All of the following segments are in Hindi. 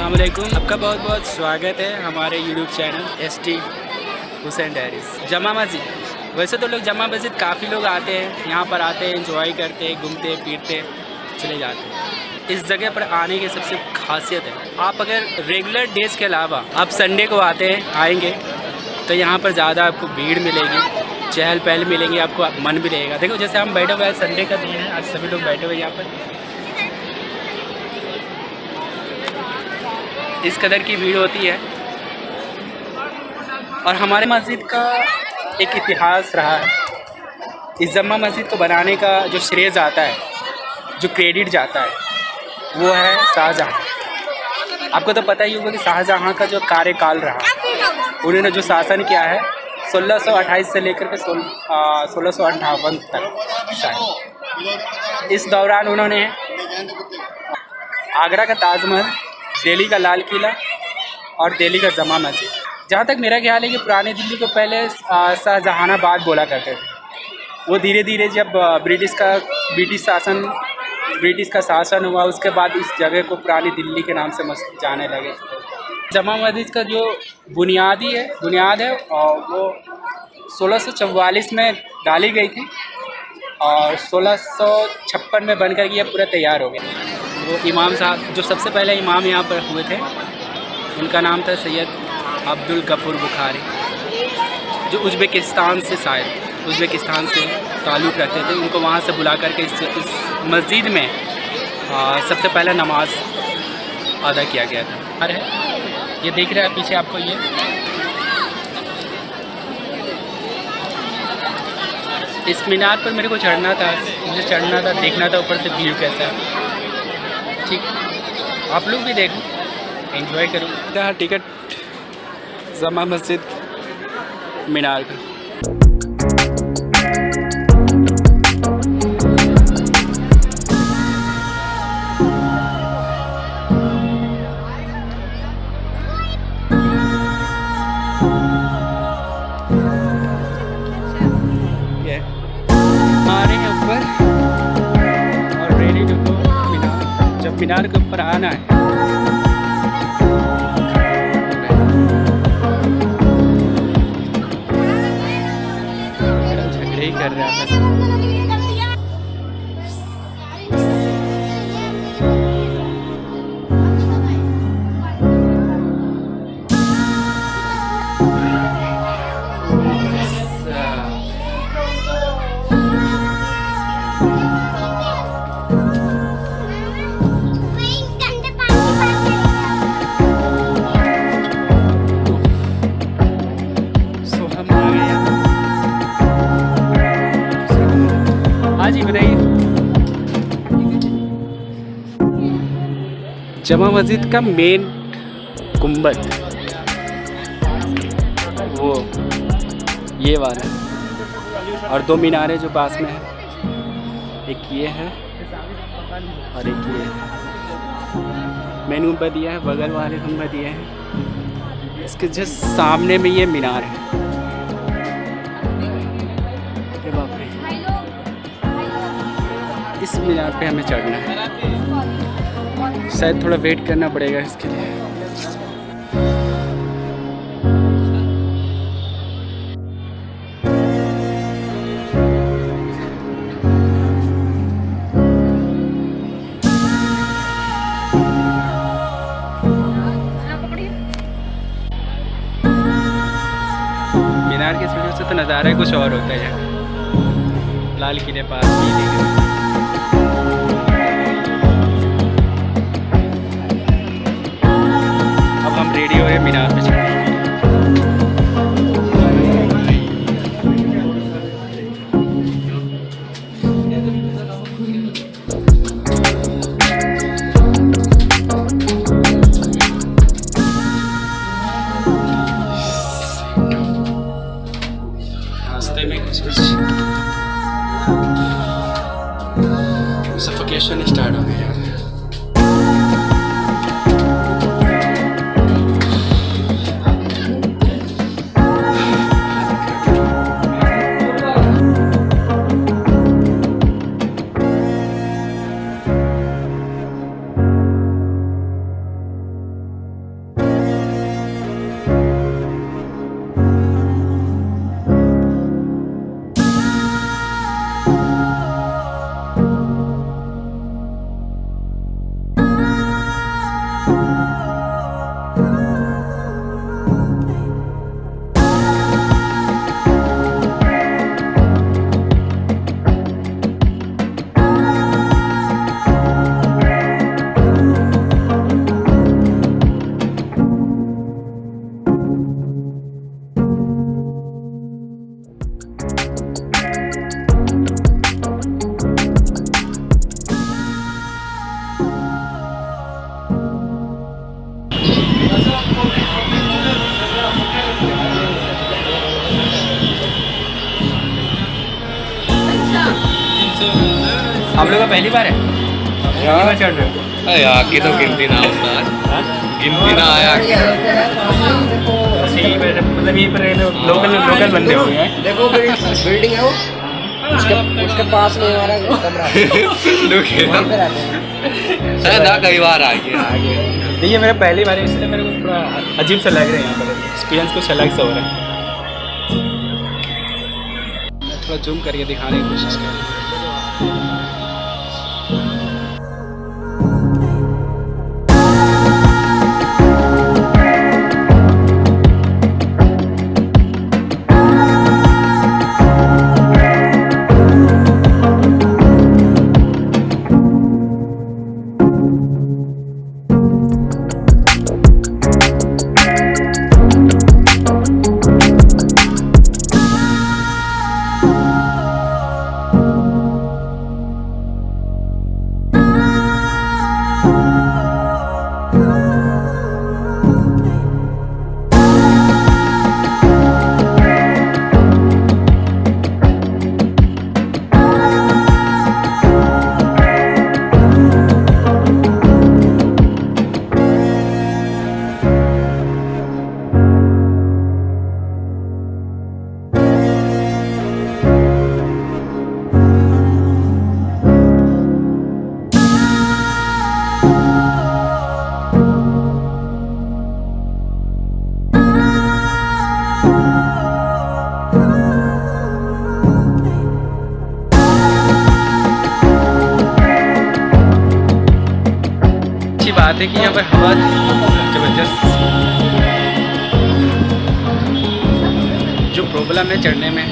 अस्सलाम वालेकुम। आपका बहुत बहुत स्वागत है हमारे YouTube channel ST Hussain diaries. जमा मस्जिद, वैसे तो लोग जमा मस्जिद काफ़ी लोग आते हैं, यहाँ पर आते हैं, एंजॉय करते हैं, घूमते फिरते चले जाते हैं। इस जगह पर आने की सबसे खासियत है, आप अगर रेगुलर डेज़ के अलावा आप संडे को आएंगे तो यहाँ पर ज़्यादा आपको भीड़ मिलेगी, चहल पहल मिलेंगी, आपको मन भी लगेगा। देखो जैसे हम बैठे हुए हैं, संडे का दिन है, आज सभी लोग बैठे हुए हैं यहाँ पर, इस कदर की भीड़ होती है। और हमारे मस्जिद का एक इतिहास रहा है। इस जमा मस्जिद को बनाने का जो श्रेय जाता है, जो क्रेडिट जाता है, वो है शाहजहाँ। आपको तो पता ही होगा कि शाहजहाँ का जो कार्यकाल रहा, उन्होंने जो शासन किया है 1628 से लेकर के 1658 तक शायद। इस दौरान उन्होंने आगरा का ताजमहल, दिल्ली का लाल किला और दिल्ली का जमा मस्जिद, जहाँ तक मेरा ख्याल है कि पुरानी दिल्ली को पहले शाहजहानाबाद बोला करते थे। वो धीरे धीरे जब ब्रिटिश का शासन हुआ, उसके बाद इस जगह को पुरानी दिल्ली के नाम से जाने लगे। जमा मस्जिद का जो बुनियाद है और वो 1644 में डाली गई थी और 1656 में बनकर ये पूरा तैयार हो गया। वो इमाम साहब जो सबसे पहले इमाम यहाँ पर हुए थे, उनका नाम था सैयद अब्दुल गफूर बुखारी, जो उज़्बेकिस्तान से ताल्लुक़ रखते थे। उनको वहाँ से बुला करके इस मस्जिद में सबसे पहले नमाज अदा किया गया था। अरे ये देख रहे हैं पीछे आपको, ये इस मीनार पर मेरे को चढ़ना था, देखना था ऊपर से व्यू कैसा है। ठीक, आप लोग भी देखो, एंजॉय करो। यहाँ टिकट जमा मस्जिद मीनार का। हमारे ऊपर और रेडी टू गो मीनार। जब मीनार के ऊपर आना है, झगड़े ही कर रहे हैं। जी बताइए, जमा मस्जिद का मेन गुंबद वो ये वाला, और दो मीनारे जो पास में है, एक ये है और एक ये है। मेन गुंबद ये है, बगल वाले गुंबद ये है, इसके जस्ट सामने में ये मीनार है। इस मीनार पे हमें चढ़ना है, शायद थोड़ा वेट करना पड़ेगा इसके लिए। मीनार की सीढ़ियों से तो नज़ारा कुछ और होता है। लाल किले पास भी हम रेडी हुए मीनार पे चढ़ने। रास्ते में कुछ सफोकेशन स्टार्ट हो गया। आप लोग का पहली बार है? पहली बार चढ़ रहे हो? अरे आगे तो गिनती ना उस्ताद, गिनती ना आया आगे। मतलब ये पर लोकल बंदे हो गए हैं। देखो बिल्डिंग है वो, उसके पास में हमारा कमरा है। वहाँ पे रहते हैं। शायद ना कई बार आ गया नहीं, ये मेरा पहली बार है, इसलिए मेरे को थोड़ा अजीब सा लग रहा है। यहाँ पर एक्सपीरियंस कुछ अलग सा हो रहा है। मैं थोड़ा जूम करके दिखाने की कोशिश कर रहा हूँ। बात है कि यहाँ पर हवा ज़बरदस्त। जो प्रॉब्लम है चढ़ने में,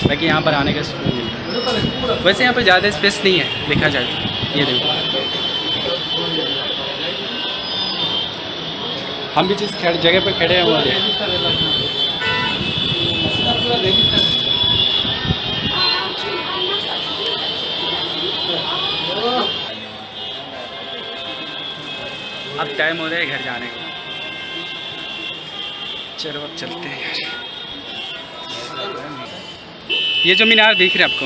बाकी यहाँ पर आने का सुकून मिलता है। वैसे यहाँ पर ज़्यादा स्पेस नहीं है देखा जाए तो। ये देखो, हम भी जिस जगह पर खड़े हैं वो है। अब टाइम हो रहा है घर जाने का। चलो अब चलते हैं यार। ये जो मीनार दिख रहा है आपको,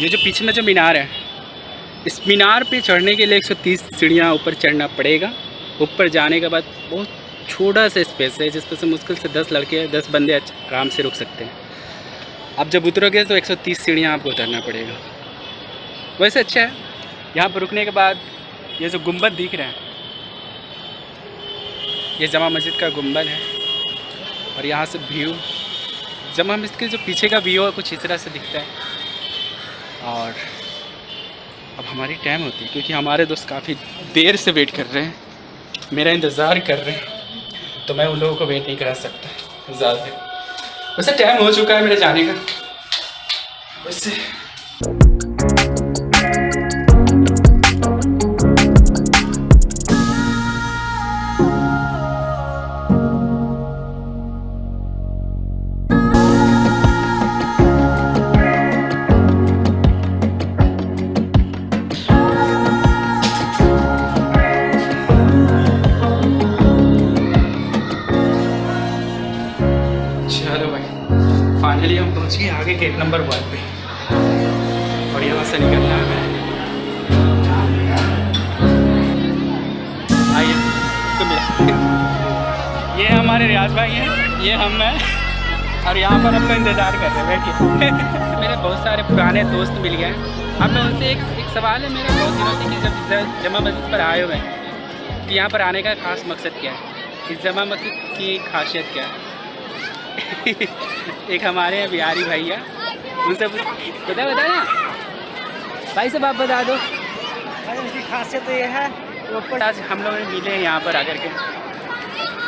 ये जो पीछे में जो मीनार है, इस मीनार पे चढ़ने के लिए 130 सीढ़ियाँ ऊपर चढ़ना पड़ेगा। ऊपर जाने के बाद बहुत छोटा सा स्पेस है, जिस पर से मुश्किल से 10 लड़के 10 बंदे आराम से रुक सकते हैं। अब जब उतरोगे तो 130 सीढ़ियाँ आपको उतरना पड़ेगा। वैसे अच्छा है। यहाँ पर रुकने के बाद ये जो गुंबद दिख रहा है, ये जमा मस्जिद का गुंबद है। और यहाँ से व्यू जमा मस्जिद के जो पीछे का व्यू है कुछ इस तरह से दिखता है। और अब हमारी टाइम होती है, क्योंकि हमारे दोस्त काफ़ी देर से वेट कर रहे हैं, मेरा इंतज़ार कर रहे हैं, तो मैं उन लोगों को वेट नहीं करा सकता ज़्यादा। वैसे टाइम हो चुका है मेरे जाने का। वैसे फाइनली हम पहुँच गए आगे गेट नंबर 1 पे, और यहाँ से निकलना है। आइए तो मेरा ये हमारे रियाज भाई हैं, ये हम हैं, और यहाँ पर हम लोग इंतज़ार कर रहे हैं। बैठिए। मेरे बहुत सारे पुराने दोस्त मिल गए हैं। अब मैं उनसे एक सवाल है मेरा बहुत दिनों से, कि जब जमा मस्जिद पर आए हुए हैं कि यहाँ पर आने का ख़ास मकसद क्या है, इस जमा मस्जिद की खासियत क्या है। एक हमारे हैं बिहारी भैया, उनसे बता ना भाई साहब, आप बता दो। भाई उसकी खासियत तो ये है, ऊपर आज हम लोग मिले हैं यहाँ पर आकर के।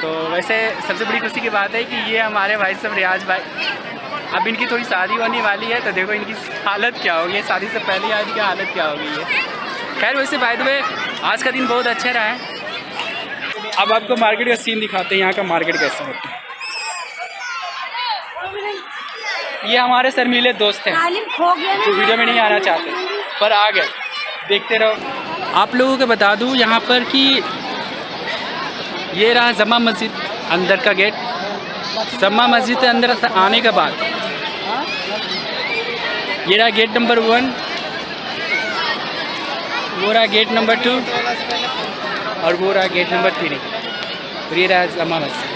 तो वैसे सबसे बड़ी खुशी की बात है कि ये हमारे भाई साहब रियाज भाई, अब इनकी थोड़ी शादी होने वाली है, तो देखो इनकी हालत क्या होगी, शादी से पहले आज की हालत क्या होगी ये। खैर वैसे बाय द वे आज का दिन बहुत अच्छा रहा है। अब आपको मार्केट का सीन दिखाते हैं, यहाँ का मार्केट कैसा होता है। ये हमारे शर्मीले दोस्त हैं, तो वीडियो में नहीं आना चाहते पर आ गए, देखते रहो। आप लोगों को बता दूँ यहाँ पर कि ये रहा जमा मस्जिद अंदर का गेट। जमा मस्जिद के अंदर आने के बाद ये रहा गेट नंबर 1, वो रहा गेट नंबर 2 और वो रहा गेट नंबर 3 और ये रहा जमा मस्जिद।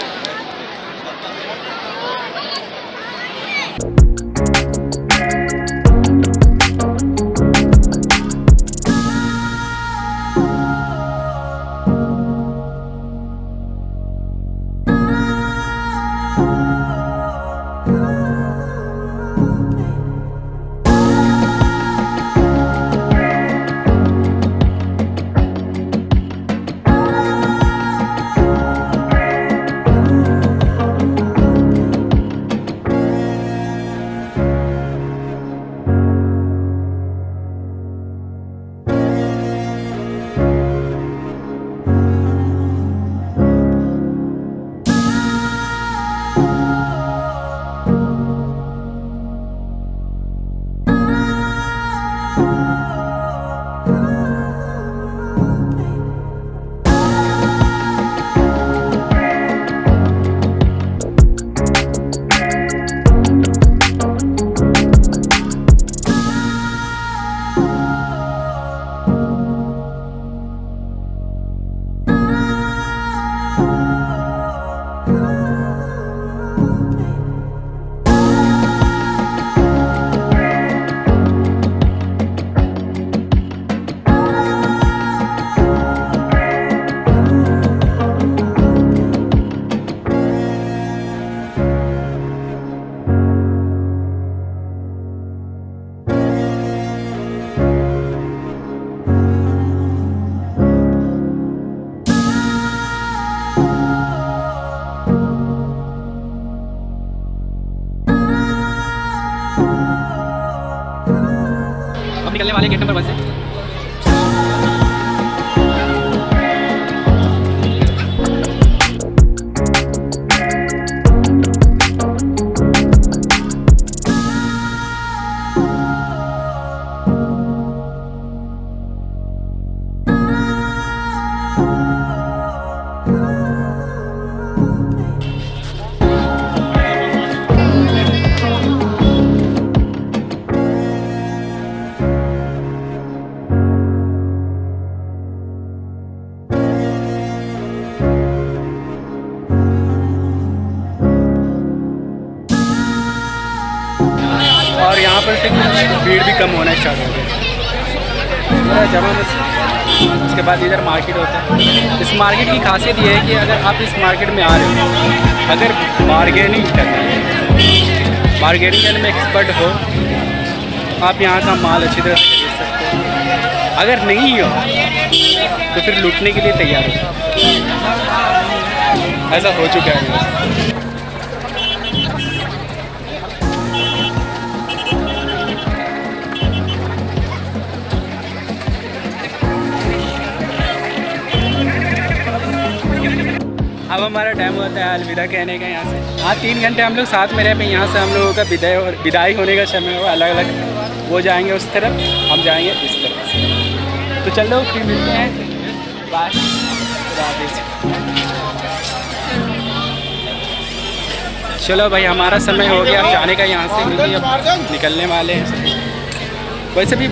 अब निकलने वाले गेट नंबर 1 से। और यहाँ पर से भीड़ भी कम होना स्टार्ट हो गया जमा मस्जिद। उसके बाद इधर मार्केट होता है। इस मार्केट की खासियत ये है कि अगर आप इस मार्केट में आ रहे हो, अगर बारगेनिंग करना है, बारगेनिंग में एक्सपर्ट हो, आप यहाँ का माल अच्छी तरह से खरीद सकते हो। अगर नहीं हो तो फिर लूटने के लिए तैयार हो। ऐसा हो चुका है। अब हमारा टाइम होता है अलविदा कहने का यहाँ से। हाँ 3 घंटे हम लोग साथ में रहे पे यहाँ से हम लोगों का विदाई होने का समय हो अलग अलग। वो जाएंगे उस तरफ, हम जाएंगे इस तरफ। तो चलो फिर मिलते हैं। बाय। चलो भाई हमारा समय हो गया जाने का यहाँ से, क्योंकि अब निकलने वाले हैं। वैसे भी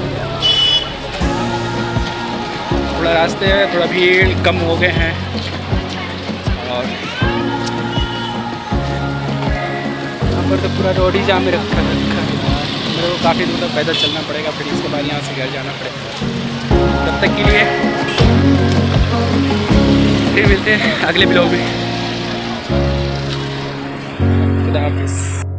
थोड़ा रास्ते है, थोड़ा भीड़ कम हो गए हैं और यहाँ पर तो पूरा रोड ही जाम में रखा है। मेरे को काफ़ी दूर तक पैदल चलना पड़ेगा, फिर इसके बाद यहाँ से घर जाना पड़ेगा। तब तक के लिए फिर मिलते हैं अगले ब्लॉग में। खुदा हाफिज़।